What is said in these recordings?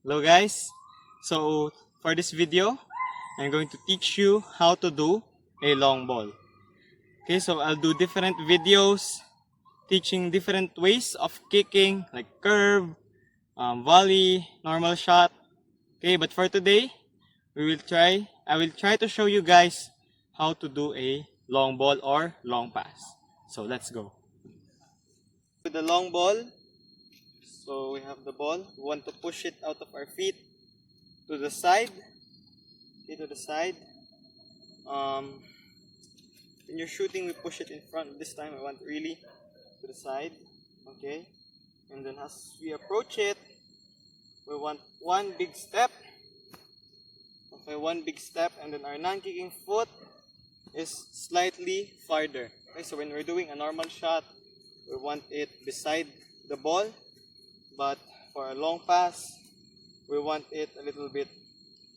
Hello guys, so for this video I'm going to teach you how to do a long ball. Okay, so I'll do different videos teaching different ways of kicking, like curve, volley, normal shot. Okay, but for today I will try to show you guys how to do a long ball or long pass. So let's go. With the long ball, so we have the ball. We want to push it out of our feet to the side. Okay, to the side. When you're shooting, we push it in front. This time, I want really to the side. Okay, and then as we approach it, we want one big step. Okay, one big step, and then our non-kicking foot is slightly farther. Okay, so when we're doing a normal shot, we want it beside the ball, but for a long pass, we want it a little bit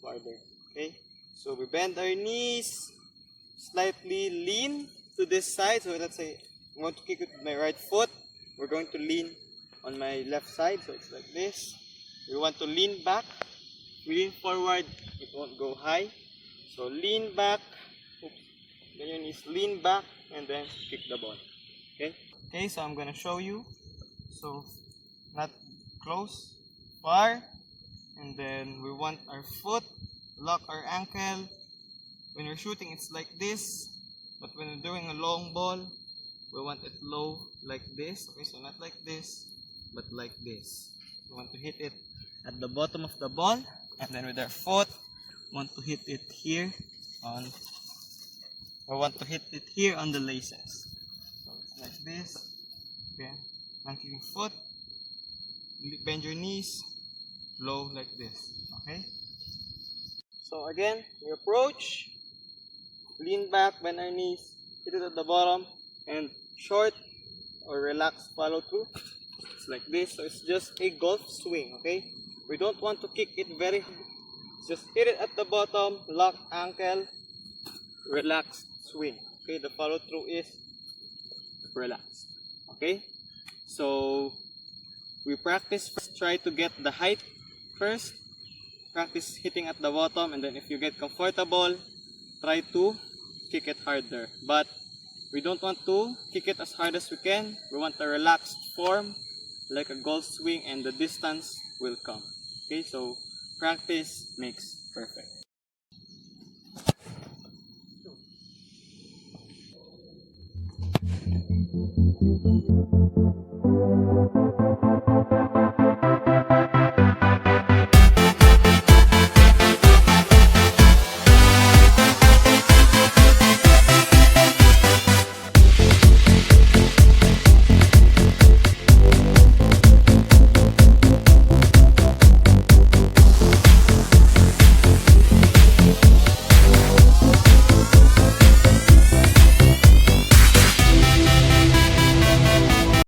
farther. Okay, so we bend our knees, slightly lean to this side. So let's say I want to kick it with my right foot, we're going to lean on my left side, so it's like this. We want to lean back. We lean forward, it won't go high. So lean back, then your knees lean back, and then kick the ball. Okay, so I'm gonna show you. So not close, far, and then we want our foot, lock our ankle. When we're shooting, it's like this, but when we're doing a long ball, we want it low like this. Okay, so not like this, but like this. We want to hit it at the bottom of the ball, and then with our foot, want to hit it here on, or want to hit it here on the laces. So it's like this. Okay, non-kicking foot, bend your knees, low like this. Okay. So again, we approach, lean back, bend our knees, hit it at the bottom, and short or relaxed follow through. It's like this. So it's just a golf swing. Okay. We don't want to kick it very hard. Just hit it at the bottom, lock ankle, relaxed swing. Okay, the follow through is relaxed. Okay, so we practice first. Try to get the height first. Practice hitting at the bottom, and then if you get comfortable, try to kick it harder. But we don't want to kick it as hard as we can. We want a relaxed form, like a golf swing, and the distance will come. Okay, so practice makes perfect.